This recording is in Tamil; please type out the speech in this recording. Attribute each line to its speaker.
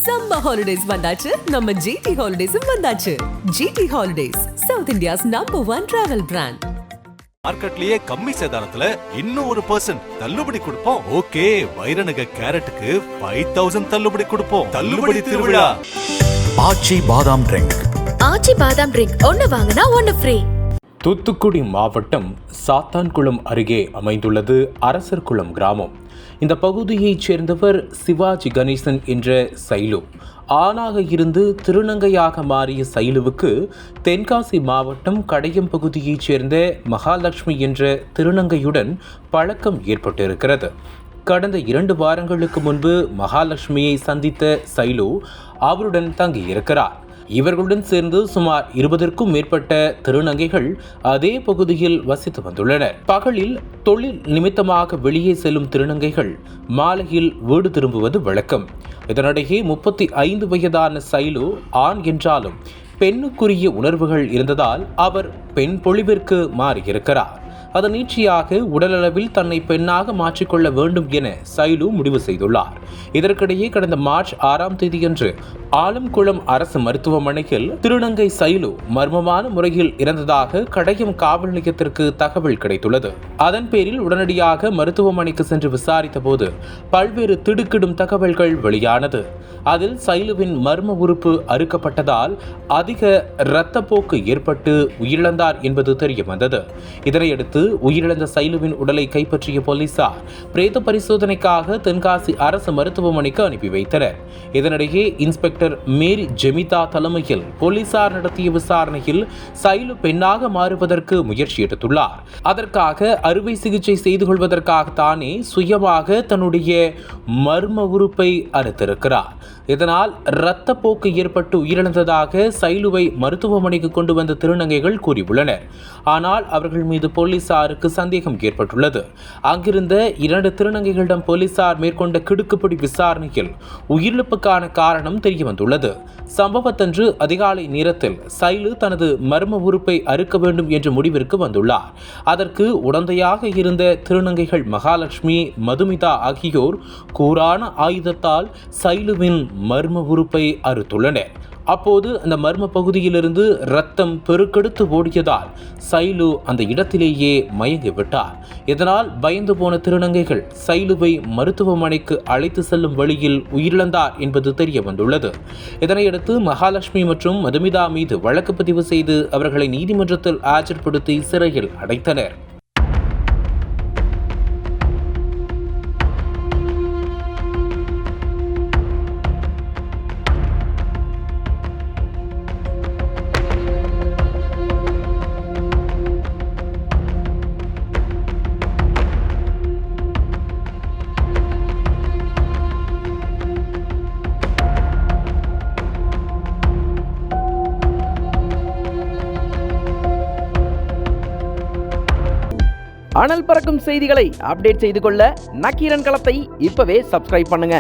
Speaker 1: சம்மர் ஹாலிடேஸ் வந்தாச்சு, நம்ம ஜிடி ஹாலிடேஸும் வந்தாச்சு. GT Holidays, South India's #1 travel brand.
Speaker 2: மார்க்கெட்லயே கம்மி சேதாரத்துல இன்னும் 1% தள்ளுபடி கொடுப்போம். ஓகே, வைரநக கேரட்டுக்கு 5000 தள்ளுபடி கொடுப்போம். தள்ளுபடி திருவிழா.
Speaker 3: ஆச்சி பாதாம் ட்ரிங்க்.
Speaker 4: ஆச்சி பாதாம் ட்ரிங்க் ஒன்னு வாங்கினா ஒன்னு ஃப்ரீ.
Speaker 5: தூத்துக்குடி மாவட்டம் சாத்தான்குளம் அருகே அமைந்துள்ளது அரசர்குளம் கிராமம். இந்த பகுதியைச் சேர்ந்தவர் சிவாஜி கணேசன் என்ற சைலு. ஆணாக இருந்து திருநங்கையாக மாறிய சைலுவுக்கு தென்காசி மாவட்டம் கடையம் பகுதியைச் சேர்ந்த மகாலட்சுமி என்ற திருநங்கையுடன் பழக்கம் ஏற்பட்டிருக்கிறது. கடந்த 2 வாரங்களுக்கு முன்பு மகாலட்சுமியை சந்தித்த சைலு அவருடன் தங்கியிருக்கிறார். இவர்களுடன் சேர்ந்து சுமார் 20க்கும் மேற்பட்ட திருநங்கைகள் அதே பகுதியில் வசித்து வந்துள்ளனர். பகலில் தொழில் நிமித்தமாக வெளியே செல்லும் திருநங்கைகள் மாலையில் வீடு திரும்புவது வழக்கம். இதனிடையே 35 வயதான சைலு ஆண் என்றாலும் பெண்ணுக்குரிய உணர்வுகள் இருந்ததால் அவர் பெண் பொழிவிற்கு மாறியிருக்கிறார். அதன் நீட்சியாக உடலளவில் தன்னை பெண்ணாக மாற்றிக்கொள்ள வேண்டும் என சைலு முடிவு செய்துள்ளார். இதற்கிடையே கடந்த மார்ச் 6ஆம் தேதியன்று ஆலம்குளம் அரசு மருத்துவமனையில் திருநங்கை சைலு மர்மமான முறையில் இறந்ததாக கடையம் காவல் நிலையத்திற்கு தகவல் கிடைத்துள்ளது. அதன் பேரில் உடனடியாக மருத்துவமனைக்கு சென்று விசாரித்த போது பல்வேறு திடுக்கிடும் தகவல்கள் வெளியானது. அதில் சைலுவின் மர்ம உறுப்பு அறுக்கப்பட்டதால் அதிக இரத்தப்போக்கு ஏற்பட்டு உயிரிழந்தார் என்பது தெரிய வந்தது. இதனையடுத்து உயிரிழந்த சைலுவின் உடலை கைப்பற்றிய போலீசார் பிரேத பரிசோதனைக்காக தென்காசி அரசு மருத்துவமனைக்கு அனுப்பி வைத்தனர். இதனிடையே இன்ஸ்பெக்டர் மேரி ஜெமிதா தலைமையில் போலீசார் நடத்திய விசாரணையில் சைலு பெண்ணாக மாறுவதற்கு முயற்சி எடுத்துள்ளார். அதற்காக அறுவை சிகிச்சை செய்து கொள்வதற்காக தானே சுயமாக தன்னுடைய மர்ம உறுப்பை அறுத்திருக்கிறார். இதனால் இரத்தப்போக்கு ஏற்பட்டு உயிரிழந்ததாக சைலுவை மருத்துவமனைக்கு கொண்டு வந்த திருநங்கைகள் கூறியுள்ளனர். ஆனால் அவர்கள் மீது போலீசாருக்கு சந்தேகம் ஏற்பட்டுள்ளது. அங்கிருந்த 2 திருநங்கைகளிடம் போலீசார் மேற்கொண்ட கிடுக்குப்பிடி விசாரணையில் உயிரிழப்புக்கான காரணம் தெரிய வந்துள்ளது. சம்பவத்தன்று அதிகாலை நேரத்தில் சைலு தனது மர்ம உறுப்பை அறுக்க வேண்டும் என்ற முடிவிற்கு வந்துள்ளார். அதற்கு உடந்தையாக இருந்த திருநங்கைகள் மகாலட்சுமி, மதுமிதா ஆகியோர் கூரான ஆயுதத்தால் சைலுவின் மர்ம உறுப்பை அறுத்துள்ளனர். அப்போது அந்த மர்ம பகுதியிலிருந்து ரத்தம் பெருக்கெடுத்து ஓடியதால் சைலு அந்த இடத்திலேயே மயங்கிவிட்டார். இதனால் பயந்து போன திருநங்கைகள் சைலுவை மருத்துவமனைக்கு அழைத்து செல்லும் வழியில் உயிரிழந்தார் என்பது தெரிய வந்துள்ளது. இதனையடுத்து மகாலட்சுமி மற்றும் மதுமிதா மீது வழக்கு பதிவு செய்து அவர்களை நீதிமன்றத்தில் ஆஜர்படுத்தி சிறையில் அடைத்தனர்.
Speaker 6: அனல் பறக்கும் செய்திகளை அப்டேட் செய்து கொள்ள நக்கீரன் களத்தை இப்பவே சப்ஸ்கிரைப் பண்ணுங்க.